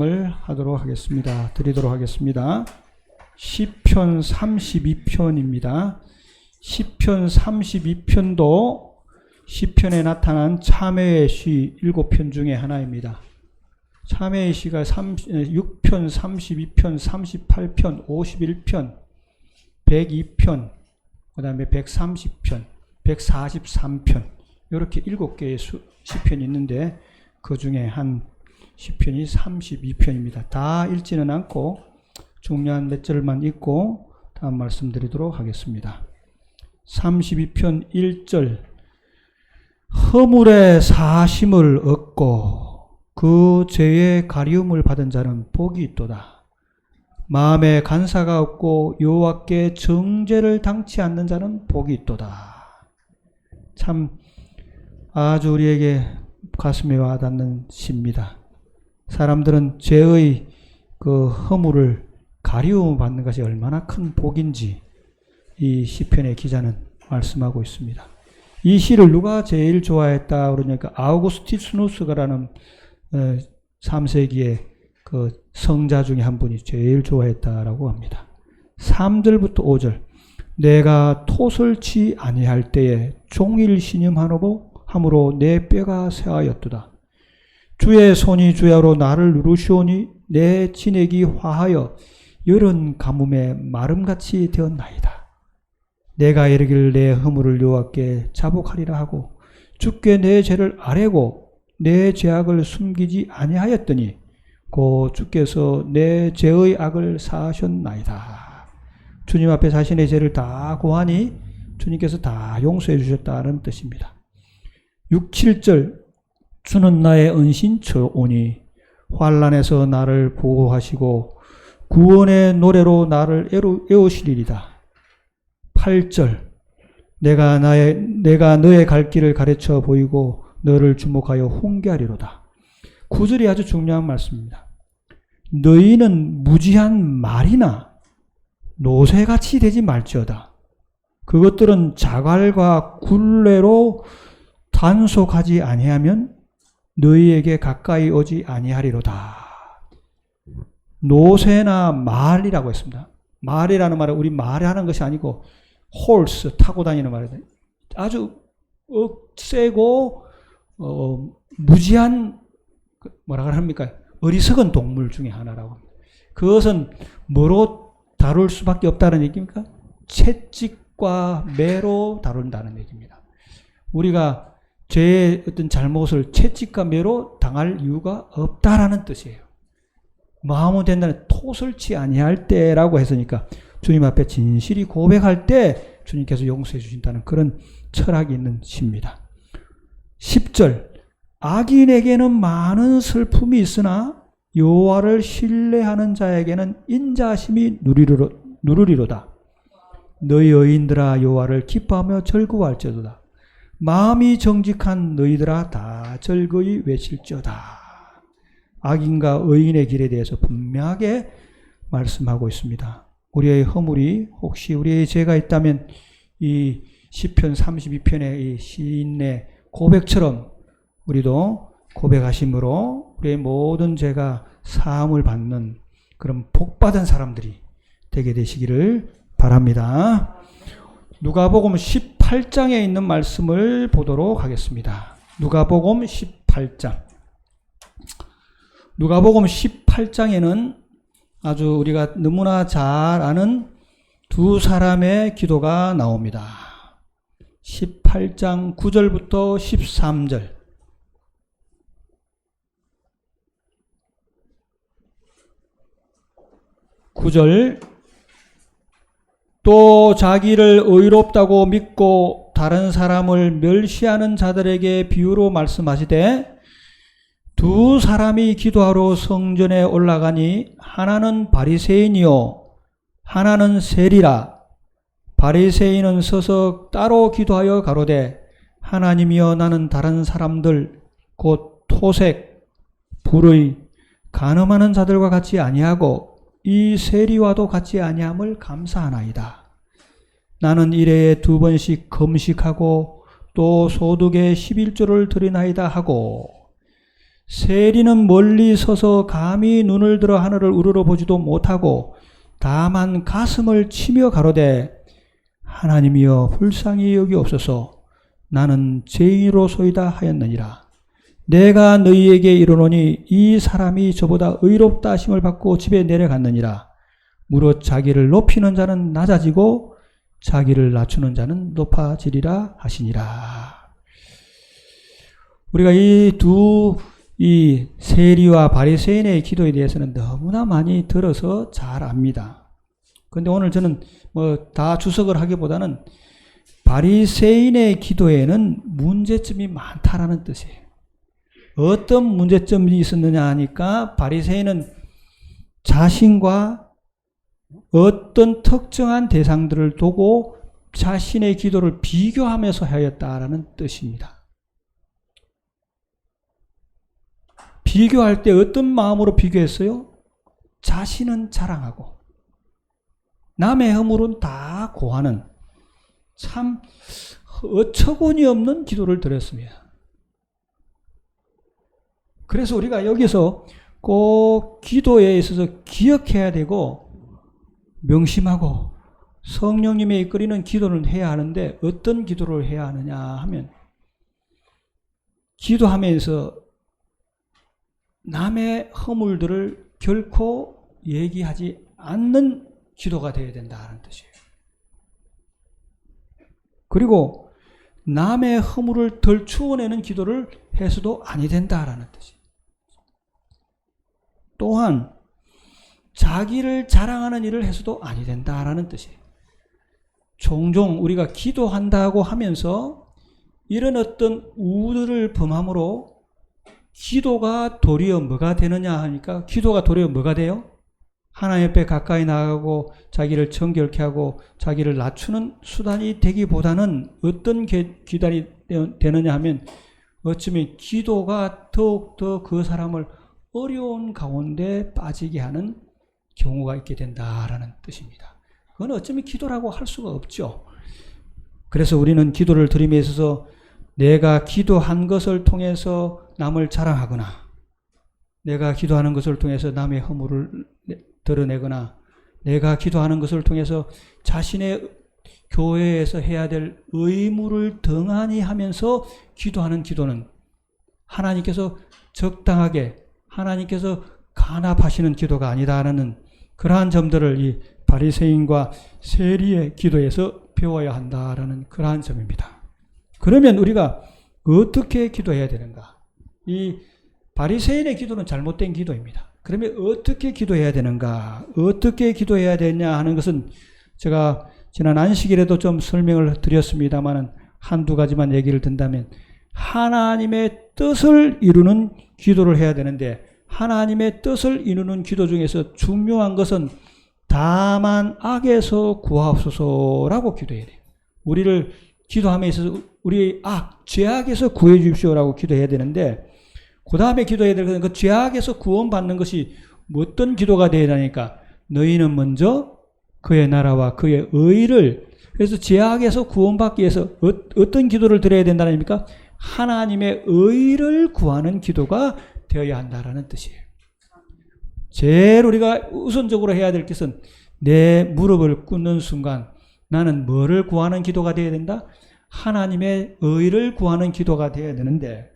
을 하도록 하겠습니다. 드리도록 하겠습니다. 시편 32편입니다. 시편 32편도 시편에 나타난 참회의 시 7편 중에 하나입니다. 참회의 시가 6편, 32편, 38편, 51편, 102편, 그 다음에 130편, 143편 이렇게 7개의 시편이 있는데 그 중에 한 시편이 32편입니다. 다 읽지는 않고 중요한 몇 절만 읽고 다음 말씀드리도록 하겠습니다. 32편 1절 허물의 사심을 얻고 그 죄의 가리움을 받은 자는 복이 있도다. 마음에 간사가 없고 여호와께 정죄를 당치 않는 자는 복이 있도다. 참 아주 우리에게 가슴에 와닿는 시입니다. 사람들은 죄의 그 허물을 가리움 받는 것이 얼마나 큰 복인지 이 시편의 기자는 말씀하고 있습니다. 이 시를 누가 제일 좋아했다 그러니까 아우구스티누스가라는 3세기의 그 성자 중에 한 분이 제일 좋아했다라고 합니다. 3절부터 5절 내가 토설치 아니할 때에 종일 신음하므로 내 뼈가 쇠하였도다. 주의 손이 주야로 나를 누르시오니 내 진액이 화하여 여름 가뭄에 마름같이 되었나이다. 내가 이르기를 내 허물을 여호와께 자복하리라 하고 주께 내 죄를 아뢰고 내 죄악을 숨기지 아니하였더니 곧 주께서 내 죄의 악을 사하셨나이다. 주님 앞에 자신의 죄를 다 고하니 주님께서 다 용서해 주셨다는 뜻입니다. 6, 7절 주는 나의 은신처오니 환난에서 나를 보호하시고 구원의 노래로 나를 애우시리이다. 8절 내가 너의 갈 길을 가르쳐 보이고 너를 주목하여 훈계하리로다. 9절이 아주 중요한 말씀입니다. 너희는 무지한 말이나 노새같이 되지 말지어다. 그것들은 자갈과 굴레로 단속하지 아니하면 너희에게 가까이 오지 아니하리로다. 노새나 말이라고 했습니다. 말이라는 말은 우리 말하는 것이 아니고 홀스 타고 다니는 말이다. 아주 세고 무지한 뭐라 합니까? 어리석은 동물 중에 하나라고 합니다. 그것은 뭐로 다룰 수밖에 없다는 얘기입니까? 채찍과 매로 다룬다는 얘기입니다. 우리가 죄의 어떤 잘못을 채찍과 매로 당할 이유가 없다라는 뜻이에요. 마음은 된다는 토설치 아니할 때라고 했으니까 주님 앞에 진실이 고백할 때 주님께서 용서해 주신다는 그런 철학이 있는 시입니다. 10절 악인에게는 많은 슬픔이 있으나 여호와를 신뢰하는 자에게는 인자심이 누르리로다. 너희 의인들아 여호와를 기뻐하며 즐거워할지어다. 마음이 정직한 너희들아 다 즐거이 외칠지어다. 악인과 의인의 길에 대해서 분명하게 말씀하고 있습니다. 우리의 허물이 혹시 우리의 죄가 있다면 이 시편 32편의 이 시인의 고백처럼 우리도 고백하심으로 우리의 모든 죄가 사함을 받는 그런 복받은 사람들이 되게 되시기를 바랍니다. 누가복음 18장에 있는 말씀을 보도록 하겠습니다. 누가복음 18장. 누가복음 18장에는 아주 우리가 너무나 잘 아는 두 사람의 기도가 나옵니다. 18장 9절부터 13절. 9절 또 자기를 의롭다고 믿고 다른 사람을 멸시하는 자들에게 비유로 말씀하시되 두 사람이 기도하러 성전에 올라가니 하나는 바리새인이요 하나는 세리라. 바리새인은 서서 따로 기도하여 가로되 하나님이여 나는 다른 사람들 곧 토색, 불의, 간음하는 자들과 같이 아니하고 이 세리와도 같이 아니함을 감사하나이다. 나는 일해에 2번씩 금식하고 또 소득의 11조를 드리나이다 하고 세리는 멀리 서서 감히 눈을 들어 하늘을 우러러 보지도 못하고 다만 가슴을 치며 가로되 하나님이여 불쌍히 여기옵소서 나는 죄인으로소이다 하였느니라. 내가 너희에게 이르노니 이 사람이 저보다 의롭다 하심을 받고 집에 내려갔느니라. 무릇 자기를 높이는 자는 낮아지고 자기를 낮추는 자는 높아지리라 하시니라. 우리가 이 세리와 바리새인의 기도에 대해서는 너무나 많이 들어서 잘 압니다. 그런데 오늘 저는 다 주석을 하기보다는 바리새인의 기도에는 문제점이 많다라는 뜻이에요. 어떤 문제점이 있었느냐 하니까 바리새인은 자신과 어떤 특정한 대상들을 두고 자신의 기도를 비교하면서 하였다라는 뜻입니다. 비교할 때 어떤 마음으로 비교했어요? 자신은 자랑하고 남의 허물은 다 고하는 참 어처구니 없는 기도를 드렸습니다. 그래서 우리가 여기서 꼭 기도에 있어서 기억해야 되고 명심하고 성령님의 이끌이는 기도를 해야 하는데 어떤 기도를 해야 하느냐 하면 기도하면서 남의 허물들을 결코 얘기하지 않는 기도가 되어야 된다는 뜻이에요. 그리고 남의 허물을 덜추어내는 기도를 해서도 아니 된다라는 뜻이에요. 또한 자기를 자랑하는 일을 해서도 아니 된다라는 뜻이에요. 종종 우리가 기도한다고 하면서 이런 어떤 우를 범함으로 기도가 도리어 뭐가 되느냐 하니까 기도가 도리어 뭐가 돼요? 하나님 옆에 가까이 나가고 자기를 정결케 하고 자기를 낮추는 수단이 되기보다는 어떤 기단이 되느냐 하면 어쩌면 기도가 더욱더 그 사람을 어려운 가운데 빠지게 하는 경우가 있게 된다라는 뜻입니다. 그건 어쩌면 기도라고 할 수가 없죠. 그래서 우리는 기도를 드림에 있어서 내가 기도한 것을 통해서 남을 자랑하거나 내가 기도하는 것을 통해서 남의 허물을 드러내거나 내가 기도하는 것을 통해서 자신의 교회에서 해야 될 의무를 등한히 하면서 기도하는 기도는 하나님께서 적당하게 하나님께서 간합하시는 기도가 아니다라는 그러한 점들을 이 바리새인과 세리의 기도에서 배워야 한다라는 그러한 점입니다. 그러면 우리가 어떻게 기도해야 되는가? 이 바리새인의 기도는 잘못된 기도입니다. 그러면 어떻게 기도해야 되는가? 어떻게 기도해야 되냐 하는 것은 제가 지난 안식일에도 좀 설명을 드렸습니다만 한두 가지만 얘기를 든다면 하나님의 뜻을 이루는 기도를 해야 되는데 하나님의 뜻을 이루는 기도 중에서 중요한 것은 다만 악에서 구하옵소서라고 기도해야 돼요. 우리를 기도함에 있어서 우리 죄악에서 구해 주십시오라고 기도해야 되는데 그 다음에 기도해야 될 것은 그 죄악에서 구원받는 것이 어떤 기도가 되어야 되니까 너희는 먼저 그의 나라와 그의 의를 그래서 죄악에서 구원받기 위해서 어떤 기도를 드려야 된다는 겁니까? 하나님의 의를 구하는 기도가 되어야 한다라는 뜻이에요. 제일 우리가 우선적으로 해야 될 것은 내 무릎을 꿇는 순간 나는 뭐를 구하는 기도가 되어야 된다? 하나님의 의를 구하는 기도가 되어야 되는데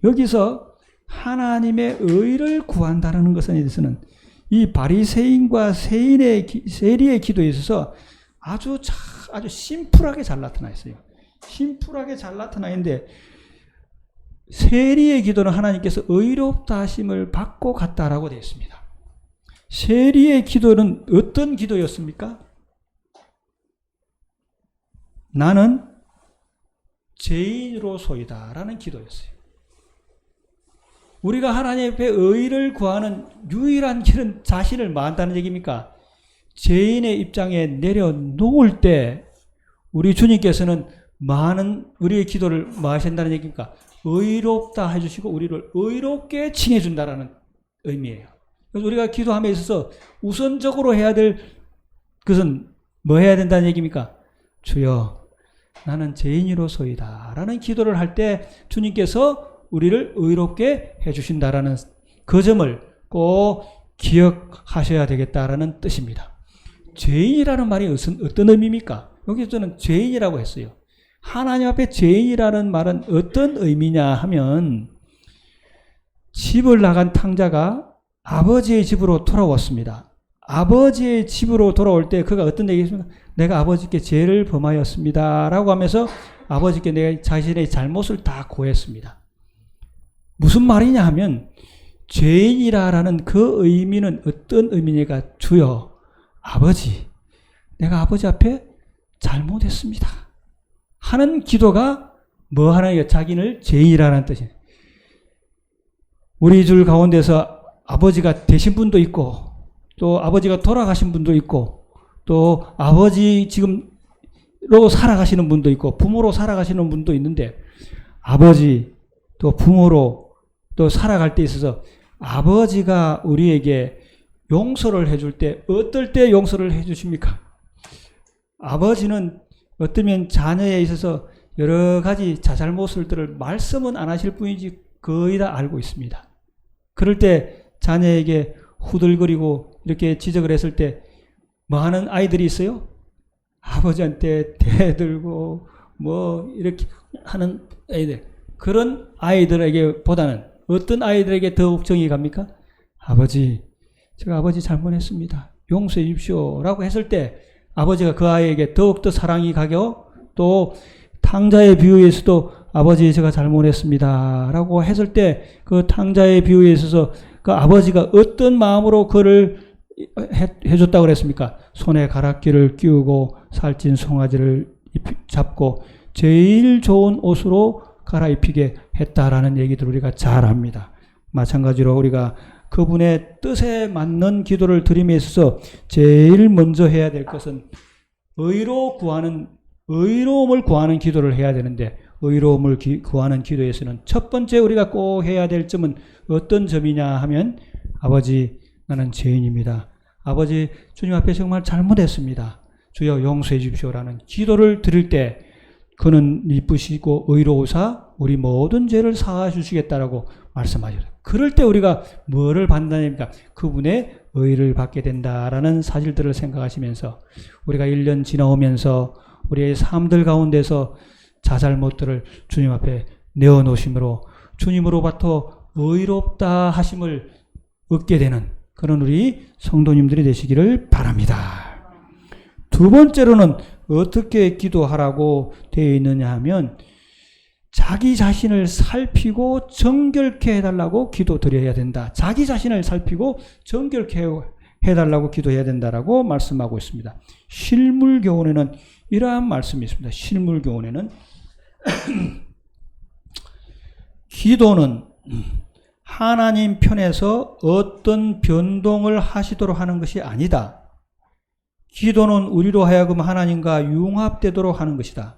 여기서 하나님의 의를 구한다는 것에 대해서는 이 바리새인과 세리의 기도에 있어서 아주 심플하게 잘 나타나 있어요. 심플하게 잘 나타나 있는데 세리의 기도는 하나님께서 의롭다 하심을 받고 갔다라고 되어 있습니다. 세리의 기도는 어떤 기도였습니까? 나는 죄인으로소이다 라는 기도였어요. 우리가 하나님 앞에 의를 구하는 유일한 길은 자신을 만다는 얘기입니까? 죄인의 입장에 내려놓을 때 우리 주님께서는 많은 우리의 기도를 뭐 하신다는 얘기입니까? 의롭다 해주시고 우리를 의롭게 칭해준다라는 의미예요. 그래서 우리가 기도함에 있어서 우선적으로 해야 될 것은 뭐 해야 된다는 얘기입니까? 주여 나는 죄인으로소이다 라는 기도를 할 때 주님께서 우리를 의롭게 해주신다라는 그 점을 꼭 기억하셔야 되겠다라는 뜻입니다. 죄인이라는 말이 어떤 의미입니까? 여기 저는 죄인이라고 했어요. 하나님 앞에 죄인이라는 말은 어떤 의미냐 하면 집을 나간 탕자가 아버지의 집으로 돌아왔습니다. 아버지의 집으로 돌아올 때 그가 어떤 얘기했습니까? 내가 아버지께 죄를 범하였습니다 라고 하면서 아버지께 내가 자신의 잘못을 다 고했습니다. 무슨 말이냐 하면 죄인이라는 그 의미는 어떤 의미냐가 주여 아버지 내가 아버지 앞에 잘못했습니다 하는 기도가 뭐 하나요? 자기를 죄인이라는 뜻이에요. 우리 줄 가운데서 아버지가 되신 분도 있고 또 아버지가 돌아가신 분도 있고 또 아버지 지금로 살아가시는 분도 있고 부모로 살아가시는 분도 있는데 아버지 또 부모로 또 살아갈 때 있어서 아버지가 우리에게 용서를 해줄 때 어떨 때 용서를 해주십니까? 아버지는 어쩌면 자녀에 있어서 여러 가지 자잘못들을 말씀은 안 하실 뿐이지 거의 다 알고 있습니다. 그럴 때 자녀에게 후들거리고 이렇게 지적을 했을 때 뭐 하는 아이들이 있어요? 아버지한테 대들고 뭐 이렇게 하는 아이들. 그런 아이들에게 보다는 어떤 아이들에게 더욱 정이 갑니까? 아버지, 제가 아버지 잘못했습니다. 용서해 주십시오. 라고 했을 때 아버지가 그 아이에게 더욱더 사랑이 가고 또 탕자의 비유에서도 아버지 제가 잘못했습니다. 라고 했을 때 그 탕자의 비유에 있어서 그 아버지가 어떤 마음으로 그를 해줬다고 그랬습니까? 손에 가락기를 끼우고 살찐 송아지를 잡고 제일 좋은 옷으로 갈아입히게 했다라는 얘기들 우리가 잘 압니다. 마찬가지로 우리가 그분의 뜻에 맞는 기도를 드림에 있어서 제일 먼저 해야 될 것은 의로움을 구하는 기도를 해야 되는데 의로움을 구하는 기도에서는 첫 번째 우리가 꼭 해야 될 점은 어떤 점이냐 하면 아버지 나는 죄인입니다. 아버지 주님 앞에 정말 잘못했습니다. 주여 용서해 주십시오라는 기도를 드릴 때 그는 이쁘시고 의로우사 우리 모든 죄를 사하여 주시겠다라고 말씀하셔요. 그럴 때 우리가 뭐를 받는다니까 그분의 의를 받게 된다라는 사실들을 생각하시면서 우리가 1년 지나오면서 우리의 삶들 가운데서 자잘못들을 주님 앞에 내어놓으심으로 주님으로부터 의롭다 하심을 얻게 되는 그런 우리 성도님들이 되시기를 바랍니다. 두 번째로는 어떻게 기도하라고 되어 있느냐 하면 자기 자신을 살피고 정결케 해달라고 기도드려야 된다. 자기 자신을 살피고 정결케 해달라고 기도해야 된다라고 말씀하고 있습니다. 실물교훈에는 이러한 말씀이 있습니다. 실물교훈에는 기도는 하나님 편에서 어떤 변동을 하시도록 하는 것이 아니다. 기도는 우리로 하여금 하나님과 융합되도록 하는 것이다.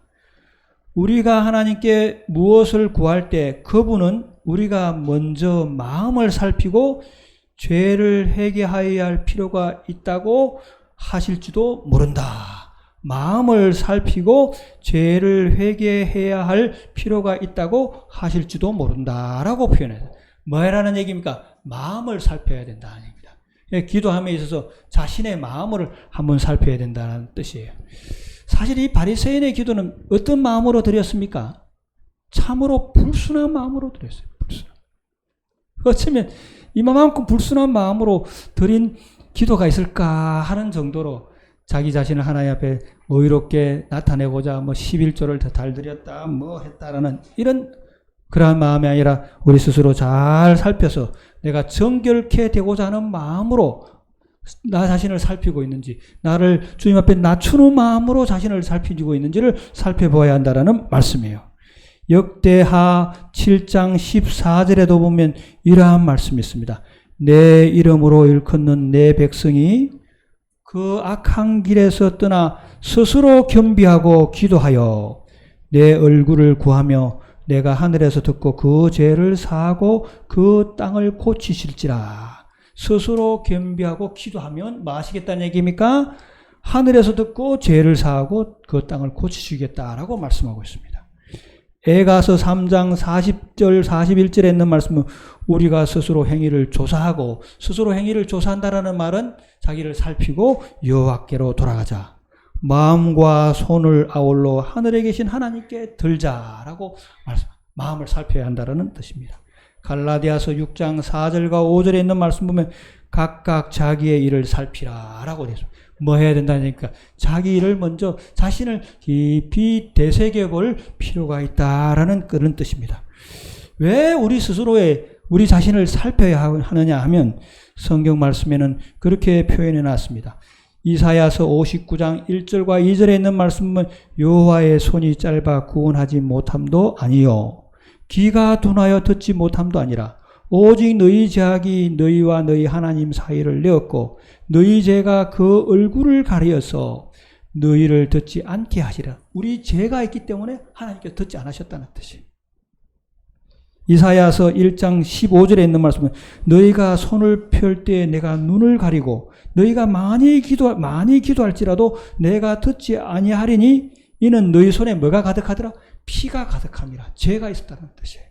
우리가 하나님께 무엇을 구할 때 그분은 우리가 먼저 마음을 살피고 죄를 회개하여야 할 필요가 있다고 하실지도 모른다. 마음을 살피고 죄를 회개해야 할 필요가 있다고 하실지도 모른다라고 표현해요. 뭐라는 얘기입니까? 마음을 살펴야 된다는 얘기입니다. 기도함에 있어서 자신의 마음을 한번 살펴야 된다는 뜻이에요. 사실 이 바리새인의 기도는 어떤 마음으로 드렸습니까? 참으로 불순한 마음으로 드렸어요. 불순한. 어쩌면 이만큼 불순한 마음으로 드린 기도가 있을까 하는 정도로 자기 자신을 하나님 앞에 의롭게 나타내고자 뭐 11조를 더 달드렸다 뭐 했다라는 이런 그러한 마음이 아니라 우리 스스로 잘 살펴서 내가 정결케 되고자 하는 마음으로 나 자신을 살피고 있는지 나를 주님 앞에 낮추는 마음으로 자신을 살피고 있는지를 살펴봐야 한다는 말씀이에요. 역대하 7장 14절에도 보면 이러한 말씀이 있습니다. 내 이름으로 일컫는 내 백성이 그 악한 길에서 떠나 스스로 겸비하고 기도하여 내 얼굴을 구하며 내가 하늘에서 듣고 그 죄를 사하고 그 땅을 고치실지라. 스스로 겸비하고 기도하면 뭐 하시겠다는 얘기입니까? 하늘에서 듣고 죄를 사하고 그 땅을 고치시겠다라고 말씀하고 있습니다. 에가서 3장 40절 41절에 있는 말씀은 우리가 스스로 행위를 조사하고, 스스로 행위를 조사한다라는 말은 자기를 살피고 여호와께로 돌아가자. 마음과 손을 아울러 하늘에 계신 하나님께 들자라고 마음을 살펴야 한다는 뜻입니다. 갈라디아서 6장 4절과 5절에 있는 말씀 보면 각각 자기의 일을 살피라라고 되어 있습니다. 뭐 해야 된다니까? 자기 일을 먼저 자신을 깊이 되새겨 볼 필요가 있다라는 그런 뜻입니다. 왜 우리 스스로의 우리 자신을 살펴야 하느냐 하면 성경 말씀에는 그렇게 표현해 놨습니다. 이사야서 59장 1절과 2절에 있는 말씀은 여호와의 손이 짧아 구원하지 못함도 아니요 귀가 둔하여 듣지 못함도 아니라 오직 너희 죄악이 너희와 너희 하나님 사이를 내었고 너희 죄가 그 얼굴을 가려서 너희를 듣지 않게 하시라. 우리 죄가 있기 때문에 하나님께서 듣지 않으셨다는 뜻이에요. 이사야서 1장 15절에 있는 말씀은 너희가 손을 펼 때 내가 눈을 가리고 너희가 많이 기도할지라도 내가 듣지 아니하리니 이는 너희 손에 뭐가 가득하더라? 피가 가득함이라. 죄가 있었다는 뜻이에요.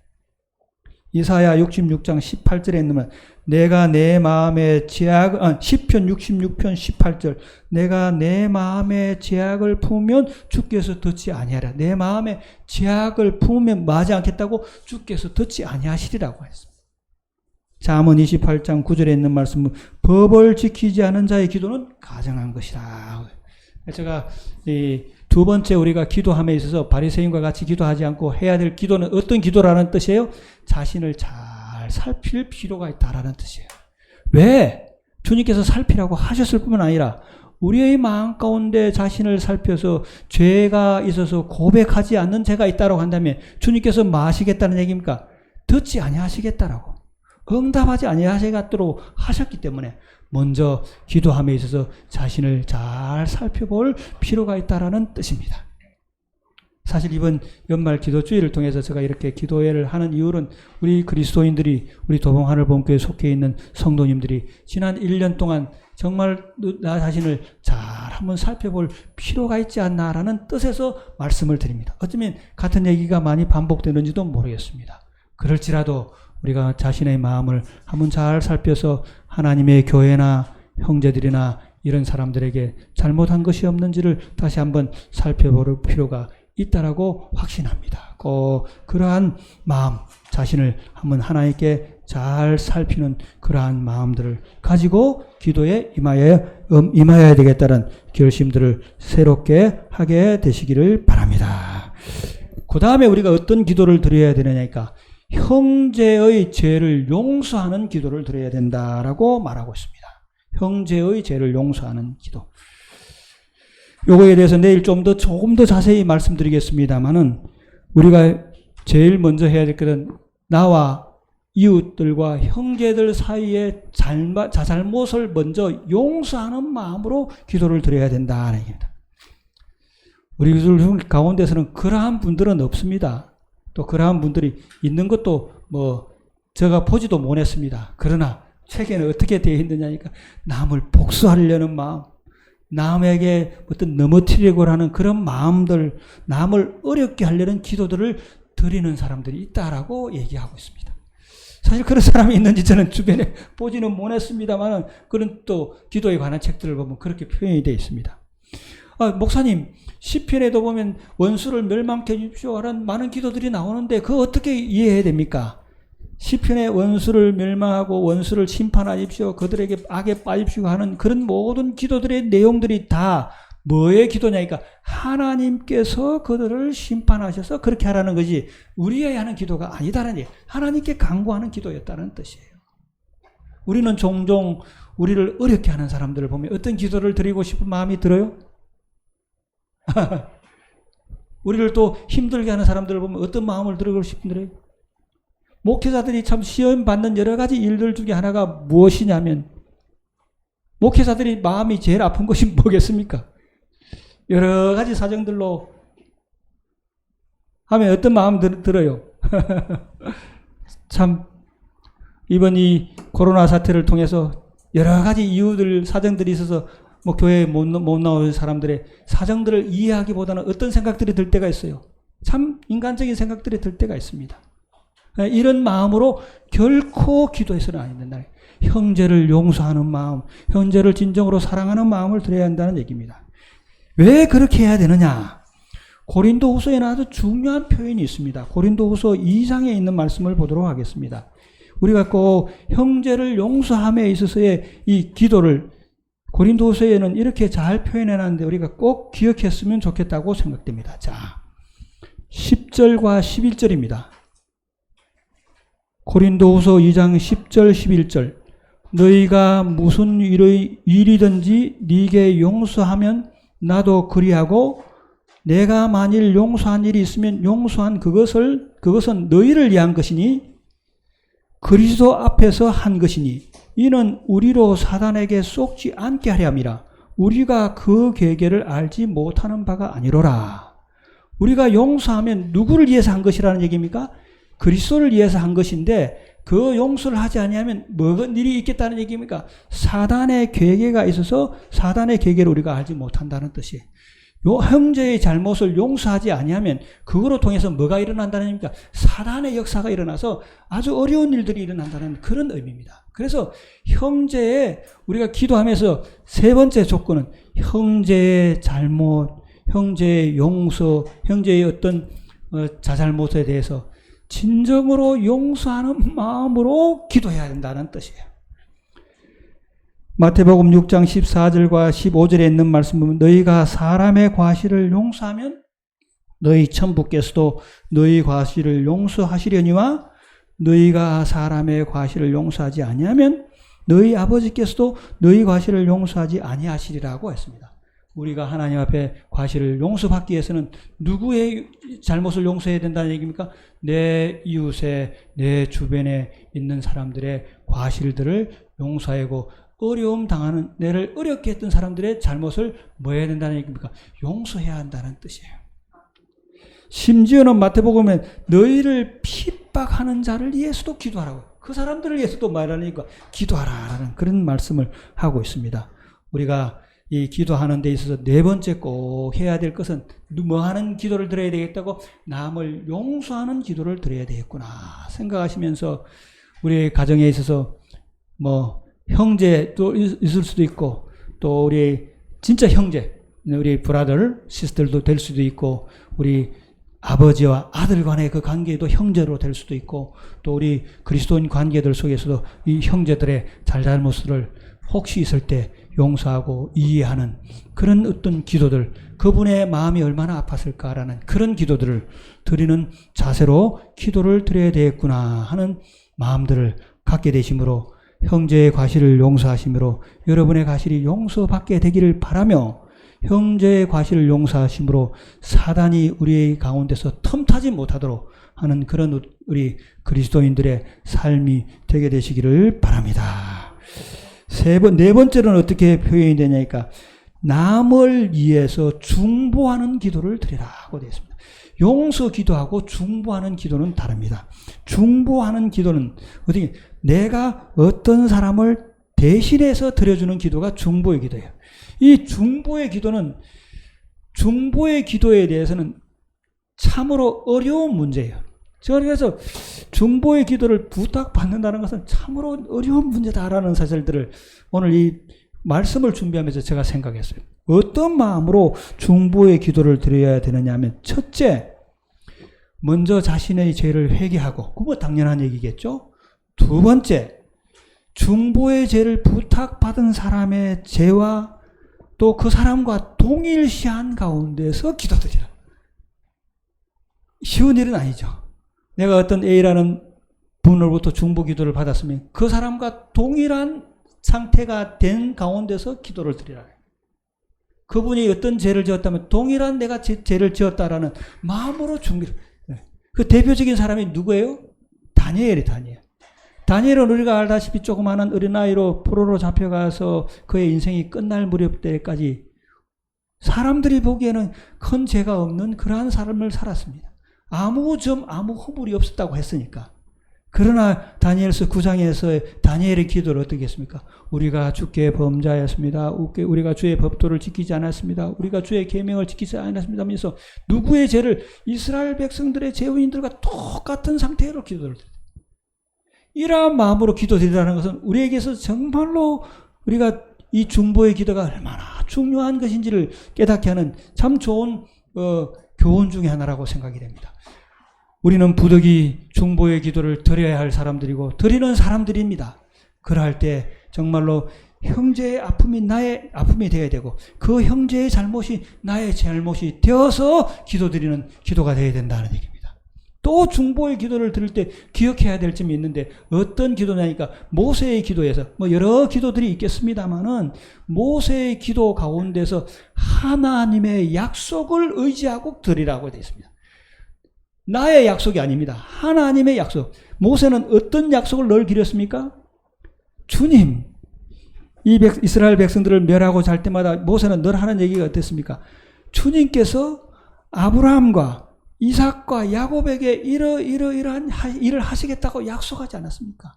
이사야 66장 18절에 있는 내가 내 마음의 시편 66편 18절 내가 내 마음의 죄악을 품으면 주께서 듣지 아니하리라. 내 마음의 죄악을 품으면 마지 않겠다고 주께서 듣지 아니하시리라고 했습니다. 잠언 28장 9절에 있는 말씀은 법을 지키지 않은 자의 기도는 가증한 것이다. 제가 두 번째 우리가 기도함에 있어서 바리새인과 같이 기도하지 않고 해야 될 기도는 어떤 기도라는 뜻이에요? 자신을 잘 살필 필요가 있다라는 뜻이에요. 왜? 주님께서 살피라고 하셨을 뿐만 아니라 우리의 마음 가운데 자신을 살펴서 죄가 있어서 고백하지 않는 죄가 있다고 한다면 주님께서 뭐 하시겠다는 얘기입니까? 듣지 아니하시겠다라고. 응답하지 아니하시겠도록 하셨기 때문에 먼저 기도함에 있어서 자신을 잘 살펴볼 필요가 있다라는 뜻입니다. 사실 이번 연말 기도주의를 통해서 제가 이렇게 기도회를 하는 이유는 우리 그리스도인들이 우리 도봉하늘본교에 속해 있는 성도님들이 지난 1년 동안 정말 나 자신을 잘 한번 살펴볼 필요가 있지 않나라는 뜻에서 말씀을 드립니다. 어쩌면 같은 얘기가 많이 반복되는지도 모르겠습니다. 그럴지라도 우리가 자신의 마음을 한번 잘 살펴서 하나님의 교회나 형제들이나 이런 사람들에게 잘못한 것이 없는지를 다시 한번 살펴볼 필요가 있다라고 확신합니다. 꼭 그러한 마음, 자신을 한번 하나님께 잘 살피는 그러한 마음들을 가지고 기도에 임하여야 되겠다는 결심들을 새롭게 하게 되시기를 바랍니다. 그 다음에 우리가 어떤 기도를 드려야 되느냐니까 형제의 죄를 용서하는 기도를 드려야 된다라고 말하고 있습니다. 형제의 죄를 용서하는 기도. 요거에 대해서 내일 조금 더 자세히 말씀드리겠습니다만은 우리가 제일 먼저 해야 될 것은 나와 이웃들과 형제들 사이의 자잘못을 먼저 용서하는 마음으로 기도를 드려야 된다는 얘기입니다. 우리 가운데서는 그러한 분들은 없습니다. 또 그러한 분들이 있는 것도 제가 보지도 못했습니다. 그러나 책에는 어떻게 되어 있느냐니까 남을 복수하려는 마음, 남에게 어떤 넘어뜨리려고 하는 그런 마음들, 남을 어렵게 하려는 기도들을 드리는 사람들이 있다라고 얘기하고 있습니다. 사실 그런 사람이 있는지 저는 주변에 보지는 못했습니다만 그런 또 기도에 관한 책들을 보면 그렇게 표현이 되어 있습니다. 목사님, 시편에도 보면 원수를 멸망케 해주십시오 하는 많은 기도들이 나오는데 그거 어떻게 이해해야 됩니까? 시편에 원수를 멸망하고 원수를 심판하십시오, 그들에게 악에 빠집시오 하는 그런 모든 기도들의 내용들이 다 뭐의 기도냐니까 하나님께서 그들을 심판하셔서 그렇게 하라는 것이 우리의 하는 기도가 아니다라는 얘기예요. 하나님께 간구하는 기도였다는 뜻이에요. 우리는 종종 우리를 어렵게 하는 사람들을 보면 어떤 기도를 드리고 싶은 마음이 들어요? 우리를 또 힘들게 하는 사람들을 보면 어떤 마음을 들고 싶은데요? 목회자들이 참 시험 받는 여러 가지 일들 중에 하나가 무엇이냐면 목회자들이 마음이 제일 아픈 것이 뭐겠습니까? 여러 가지 사정들로 하면 어떤 마음 들어요? 참 이번 이 코로나 사태를 통해서 여러 가지 이유들 사정들이 있어서 교회에 못 나오는 사람들의 사정들을 이해하기보다는 어떤 생각들이 들 때가 있어요. 참 인간적인 생각들이 들 때가 있습니다. 이런 마음으로 결코 기도해서는 안 된다. 형제를 용서하는 마음, 형제를 진정으로 사랑하는 마음을 들여야 한다는 얘기입니다. 왜 그렇게 해야 되느냐? 고린도후서에는 아주 중요한 표현이 있습니다. 고린도후서 2장에 있는 말씀을 보도록 하겠습니다. 우리가 꼭 형제를 용서함에 있어서의 이 기도를 고린도후서에는 이렇게 잘 표현해놨는데 우리가 꼭 기억했으면 좋겠다고 생각됩니다. 자, 10절과 11절입니다. 고린도후서 2장 10절 11절 너희가 무슨 일이든지 네게 용서하면 나도 그리하고 내가 만일 용서한 일이 있으면 용서한 그것은 너희를 위한 것이니 그리스도 앞에서 한 것이니 이는 우리로 사단에게 속지 않게 하려 함이라. 우리가 그 계계를 알지 못하는 바가 아니로라. 우리가 용서하면 누구를 위해서 한 것이라는 얘기입니까? 그리스도를 위해서 한 것인데 그 용서를 하지 아니하면 무슨 일이 있겠다는 얘기입니까? 사단의 계계가 있어서 사단의 계계를 우리가 알지 못한다는 뜻이에요. 형제의 잘못을 용서하지 아니하면 그거로 통해서 뭐가 일어난다는 얘기입니까? 사단의 역사가 일어나서 아주 어려운 일들이 일어난다는 그런 의미입니다. 그래서 형제의 우리가 기도하면서 세 번째 조건은 형제의 잘못, 형제의 용서, 형제의 어떤 자잘못에 대해서 진정으로 용서하는 마음으로 기도해야 된다는 뜻이에요. 마태복음 6장 14절과 15절에 있는 말씀 보면 너희가 사람의 과실을 용서하면 너희 천부께서도 너희 과실을 용서하시려니와 너희가 사람의 과실을 용서하지 아니하면 너희 아버지께서도 너희 과실을 용서하지 아니하시리라고 했습니다. 우리가 하나님 앞에 과실을 용서받기 위해서는 누구의 잘못을 용서해야 된다는 얘기입니까? 내 이웃에 내 주변에 있는 사람들의 과실들을 용서하고 어려움 당하는 내를 어렵게 했던 사람들의 잘못을 뭐 해야 된다는 얘기입니까? 용서해야 한다는 뜻이에요. 심지어는 마태복음에 너희를 핍박하는 자를 위해서도 기도하라고, 그 사람들을 위해서도 말하니까 기도하라라는 그런 말씀을 하고 있습니다. 우리가 이 기도하는 데 있어서 네 번째 꼭 해야 될 것은 뭐 하는 기도를 드려야 되겠다고? 남을 용서하는 기도를 드려야 되겠구나 생각하시면서 우리 가정에 있어서 뭐 형제도 있을 수도 있고 또 우리 진짜 형제, 우리 브라더, 시스터도 될 수도 있고 우리 아버지와 아들 간의 그 관계도 형제로 될 수도 있고 또 우리 그리스도인 관계들 속에서도 이 형제들의 잘잘못을 혹시 있을 때 용서하고 이해하는 그런 어떤 기도들, 그분의 마음이 얼마나 아팠을까라는 그런 기도들을 드리는 자세로 기도를 드려야 되겠구나 하는 마음들을 갖게 되심으로 형제의 과실을 용서하심으로 여러분의 과실이 용서받게 되기를 바라며 형제의 과실을 용서하심으로 사단이 우리 가운데서 틈타지 못하도록 하는 그런 우리 그리스도인들의 삶이 되게 되시기를 바랍니다. 네 번째로는 어떻게 표현이 되냐니까 남을 위해서 중보하는 기도를 드리라고 되어 있습니다. 용서 기도하고 중보하는 기도는 다릅니다. 중보하는 기도는 어떻게 내가 어떤 사람을 대신해서 드려주는 기도가 중보의 기도예요. 이 중보의 기도는 중보의 기도에 대해서는 참으로 어려운 문제예요. 그래서 중보의 기도를 부탁받는다는 것은 참으로 어려운 문제다라는 사실들을 오늘 이 말씀을 준비하면서 제가 생각했어요. 어떤 마음으로 중보의 기도를 드려야 되느냐 하면 첫째, 먼저 자신의 죄를 회개하고, 그거 당연한 얘기겠죠. 두 번째, 중보의 죄를 부탁받은 사람의 죄와 또 그 사람과 동일시한 가운데서 기도드리라. 쉬운 일은 아니죠. 내가 어떤 A라는 분으로부터 중보 기도를 받았으면 그 사람과 동일한 상태가 된 가운데서 기도를 드리라. 그분이 어떤 죄를 지었다면 동일한 내가 죄를 지었다라는 마음으로 준비를. 그 대표적인 사람이 누구예요? 다니엘이 다니엘. 다니엘은 우리가 알다시피 조그마한 어린아이로 포로로 잡혀가서 그의 인생이 끝날 무렵 때까지 사람들이 보기에는 큰 죄가 없는 그러한 삶을 살았습니다. 아무 허물이 없었다고 했으니까. 그러나 다니엘서 9장에서 다니엘의 기도를 어떻게 했습니까? 우리가 주께 범죄하였습니다. 우리가 주의 법도를 지키지 않았습니다. 우리가 주의 계명을 지키지 않았습니다 하면서 누구의 죄를, 이스라엘 백성들의 죄인들과 똑같은 상태로 기도를 드립니다. 이러한 마음으로 기도드리라는 것은 우리에게서 정말로 우리가 이 중보의 기도가 얼마나 중요한 것인지를 깨닫게 하는 참 좋은 교훈 중에 하나라고 생각이 됩니다. 우리는 부득이 중보의 기도를 드려야 할 사람들이고 드리는 사람들입니다. 그럴 때 정말로 형제의 아픔이 나의 아픔이 되어야 되고 그 형제의 잘못이 나의 잘못이 되어서 기도드리는 기도가 되어야 된다는 얘기입니다. 또 중보의 기도를 드릴 때 기억해야 될 점이 있는데 어떤 기도냐니까 모세의 기도에서 여러 기도들이 있겠습니다만은 모세의 기도 가운데서 하나님의 약속을 의지하고 드리라고 되어 있습니다. 나의 약속이 아닙니다. 하나님의 약속. 모세는 어떤 약속을 늘 기렸습니까? 주님, 이스라엘 백성들을 멸하고 잘 때마다 모세는 늘 하는 얘기가 어땠습니까? 주님께서 아브라함과 이삭과 야곱에게 이러이러한 일을 하시겠다고 약속하지 않았습니까?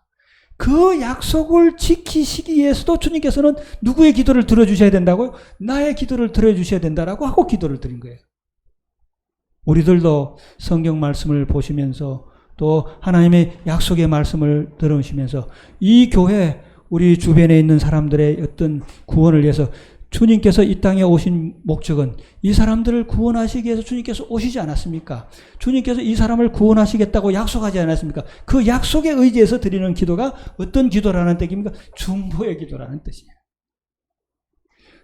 그 약속을 지키시기 위해서도 주님께서는 누구의 기도를 들어주셔야 된다고요? 나의 기도를 들어주셔야 된다라고 하고 기도를 드린 거예요. 우리들도 성경 말씀을 보시면서 또 하나님의 약속의 말씀을 들으시면서 이 교회, 우리 주변에 있는 사람들의 어떤 구원을 위해서 주님께서 이 땅에 오신 목적은 이 사람들을 구원하시기 위해서 주님께서 오시지 않았습니까? 주님께서 이 사람을 구원하시겠다고 약속하지 않았습니까? 그 약속에 의지해서 드리는 기도가 어떤 기도라는 뜻입니까? 중보의 기도라는 뜻이에요.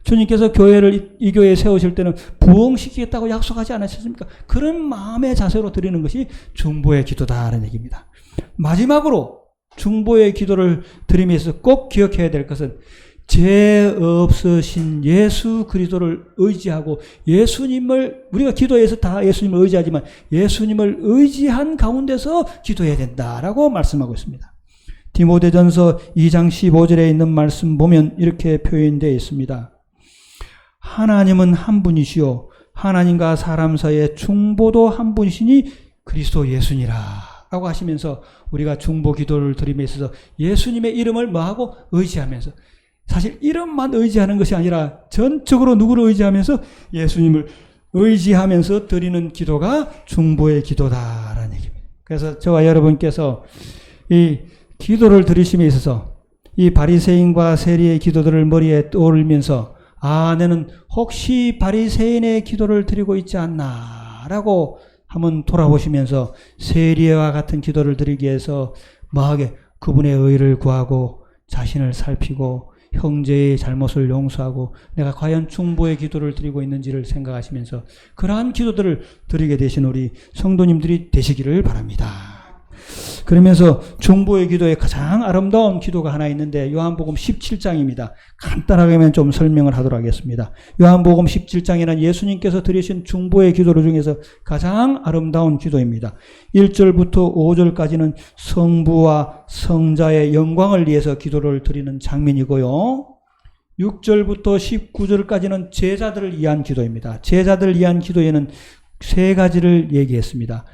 주님께서 교회를 이 교회에 세우실 때는 부흥시키겠다고 약속하지 않으셨습니까? 그런 마음의 자세로 드리는 것이 중보의 기도다라는 얘기입니다. 마지막으로 중보의 기도를 드리면서 꼭 기억해야 될 것은 죄 없으신 예수 그리스도를 의지하고 예수님을, 우리가 기도해서 다 예수님을 의지하지만 예수님을 의지한 가운데서 기도해야 된다라고 말씀하고 있습니다. 디모데전서 2장 15절에 있는 말씀 보면 이렇게 표현되어 있습니다. 하나님은 한 분이시요 하나님과 사람 사이의 중보도 한 분이시니 그리스도 예수니라 라고 하시면서 우리가 중보 기도를 드림에 있어서 예수님의 이름을 뭐하고 의지하면서, 사실 이름만 의지하는 것이 아니라 전적으로 누구를 의지하면서 예수님을 의지하면서 드리는 기도가 중보의 기도다라는 얘기입니다. 그래서 저와 여러분께서 이 기도를 드리심에 있어서 이 바리새인과 세리의 기도들을 머리에 떠올리면서 나는 혹시 바리새인의 기도를 드리고 있지 않나라고 한번 돌아보시면서 세리와 같은 기도를 드리기 위해서 뭐하게 그분의 의를 구하고 자신을 살피고 형제의 잘못을 용서하고 내가 과연 중보의 기도를 드리고 있는지를 생각하시면서 그러한 기도들을 드리게 되신 우리 성도님들이 되시기를 바랍니다. 그러면서 중보의 기도에 가장 아름다운 기도가 하나 있는데 요한복음 17장입니다. 간단하게만 좀 설명을 하도록 하겠습니다. 요한복음 17장에는 예수님께서 드리신 중보의 기도 중에서 가장 아름다운 기도입니다. 1절부터 5절까지는 성부와 성자의 영광을 위해서 기도를 드리는 장면이고요. 6절부터 19절까지는 제자들을 위한 기도입니다. 제자들을 위한 기도에는 세 가지를 얘기했습니다.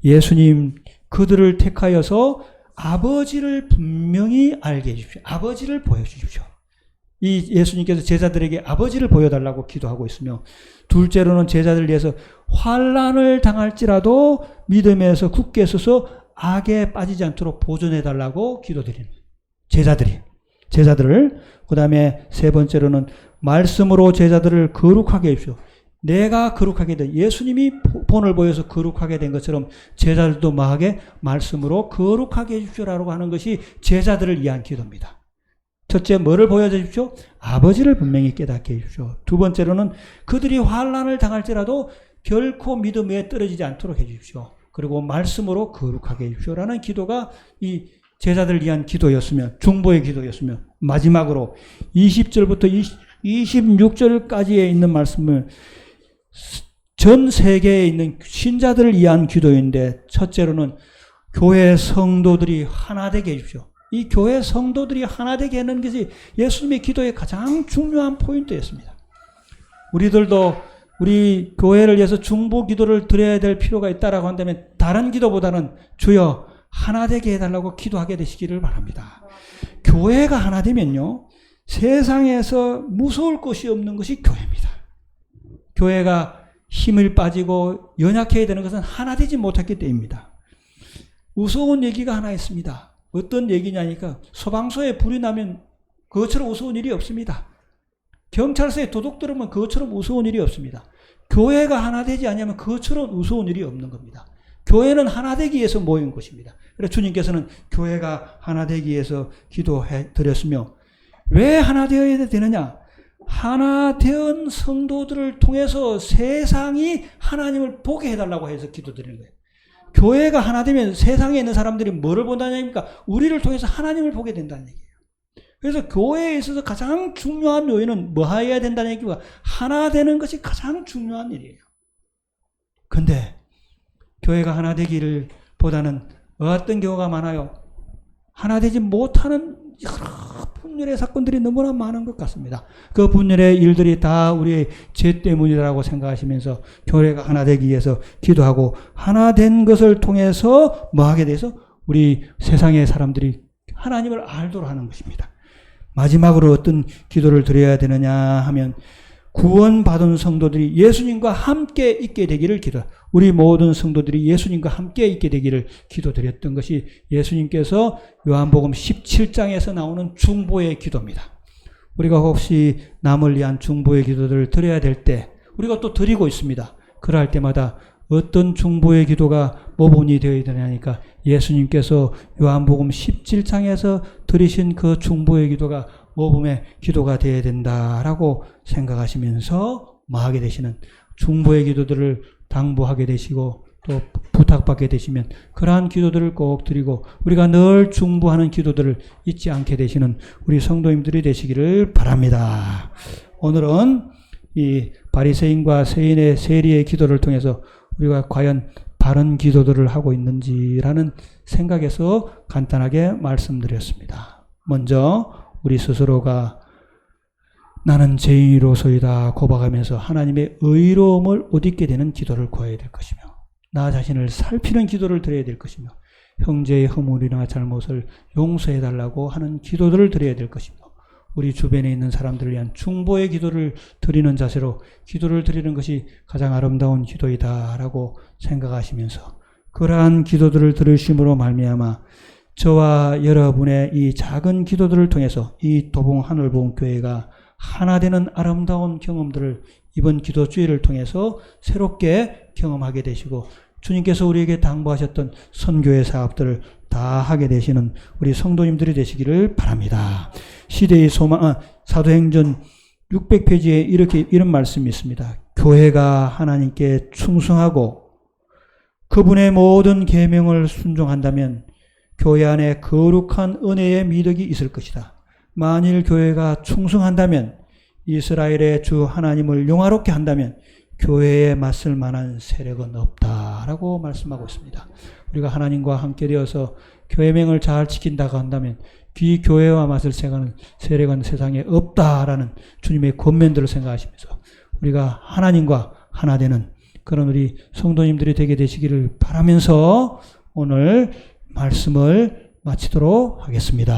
예수님 그들을 택하여서 아버지를 분명히 알게 해주십시오. 아버지를 보여주십시오. 이 예수님께서 제자들에게 아버지를 보여달라고 기도하고 있으며, 둘째로는 제자들을 위해서 환난을 당할지라도 믿음에서 굳게 서서 악에 빠지지 않도록 보존해달라고 기도드리는 제자들을. 그 다음에 세 번째로는 말씀으로 제자들을 거룩하게 해주십시오. 내가 거룩하게 된, 예수님이 본을 보여서 거룩하게 된 것처럼 제자들도 뭐하게 말씀으로 거룩하게 해주십시오라고 하는 것이 제자들을 위한 기도입니다. 첫째, 뭐를 보여주십시오? 아버지를 분명히 깨닫게 해주십시오. 두 번째로는 그들이 환난을 당할지라도 결코 믿음 위에 떨어지지 않도록 해주십시오. 그리고 말씀으로 거룩하게 해주십시오라는 기도가 이 제자들을 위한 기도였으며, 중보의 기도였으며, 마지막으로 20절부터 26절까지에 있는 말씀을 전 세계에 있는 신자들을 위한 기도인데, 첫째로는 교회 성도들이 하나 되게 해주십시오. 이 교회 성도들이 하나 되게 하는 것이 예수님의 기도의 가장 중요한 포인트였습니다. 우리들도 우리 교회를 위해서 중보 기도를 드려야 될 필요가 있다라고 한다면 다른 기도보다는 주여 하나 되게 해달라고 기도하게 되시기를 바랍니다. 교회가 하나 되면요, 세상에서 무서울 것이 없는 것이 교회입니다. 교회가 힘을 빠지고 연약해야 되는 것은 하나 되지 못했기 때문입니다. 무서운 얘기가 하나 있습니다. 어떤 얘기냐니까, 소방서에 불이 나면 그것처럼 무서운 일이 없습니다. 경찰서에 도둑 들으면 그것처럼 무서운 일이 없습니다. 교회가 하나 되지 않으면 그것처럼 무서운 일이 없는 겁니다. 교회는 하나 되기 위해서 모인 것입니다. 그래서 주님께서는 교회가 하나 되기 위해서 기도해 드렸으며, 왜 하나 되어야 되느냐? 하나 된 성도들을 통해서 세상이 하나님을 보게 해달라고 해서 기도드리는 거예요. 교회가 하나 되면 세상에 있는 사람들이 뭐를 본다는 얘기입니까? 우리를 통해서 하나님을 보게 된다는 얘기예요. 그래서 교회에 있어서 가장 중요한 요인은 뭐 해야 된다는 얘기가, 하나 되는 것이 가장 중요한 일이에요. 근데 교회가 하나 되기를 보다는 어떤 경우가 많아요? 하나 되지 못하는 여러 분열의 사건들이 너무나 많은 것 같습니다. 그 분열의 일들이 다 우리의 죄 때문이라고 생각하시면서 교회가 하나 되기 위해서 기도하고, 하나 된 것을 통해서 뭐 하게 돼서 우리 세상의 사람들이 하나님을 알도록 하는 것입니다. 마지막으로 어떤 기도를 드려야 되느냐 하면, 구원받은 성도들이 예수님과 함께 있게 되기를 우리 모든 성도들이 예수님과 함께 있게 되기를 기도드렸던 것이 예수님께서 요한복음 17장에서 나오는 중보의 기도입니다. 우리가 혹시 남을 위한 중보의 기도들을 드려야 될 때 우리가 또 드리고 있습니다. 그럴 때마다 어떤 중보의 기도가 모본이 되어야 되냐니까, 예수님께서 요한복음 17장에서 드리신 그 중보의 기도가 모범의 기도가 되어야 된다라고 생각하시면서 뭐하게 되시는, 중보의 기도들을 당부하게 되시고 또 부탁받게 되시면 그러한 기도들을 꼭 드리고, 우리가 늘 중보하는 기도들을 잊지 않게 되시는 우리 성도님들이 되시기를 바랍니다. 오늘은 이 바리새인과 세인의 세리의 기도를 통해서 우리가 과연 바른 기도들을 하고 있는지라는 생각에서 간단하게 말씀드렸습니다. 먼저 우리 스스로가 나는 죄인으로서이다 고백하면서 하나님의 의로움을 얻게 되는 기도를 구해야 될 것이며, 나 자신을 살피는 기도를 드려야 될 것이며, 형제의 허물이나 잘못을 용서해달라고 하는 기도들을 드려야 될 것이며, 우리 주변에 있는 사람들을 위한 중보의 기도를 드리는 자세로 기도를 드리는 것이 가장 아름다운 기도이다라고 생각하시면서, 그러한 기도들을 들으심으로 말미암아 저와 여러분의 이 작은 기도들을 통해서 이 도봉 하늘보험 교회가 하나 되는 아름다운 경험들을 이번 기도주일을 통해서 새롭게 경험하게 되시고, 주님께서 우리에게 당부하셨던 선교의 사업들을 다 하게 되시는 우리 성도님들이 되시기를 바랍니다. 시대의 소망, 사도행전 600페이지에 이런 말씀이 있습니다. 교회가 하나님께 충성하고 그분의 모든 계명을 순종한다면 교회 안에 거룩한 은혜의 미덕이 있을 것이다. 만일 교회가 충성한다면, 이스라엘의 주 하나님을 영화롭게 한다면 교회에 맞설 만한 세력은 없다라고 말씀하고 있습니다. 우리가 하나님과 함께 되어서 계명을 잘 지킨다고 한다면 이 교회와 맞설 세력은 세상에 없다라는 주님의 권면들을 생각하시면서 우리가 하나님과 하나 되는 그런 우리 성도님들이 되게 되시기를 바라면서 오늘 말씀을 마치도록 하겠습니다.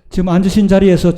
지금 앉으신 자리에서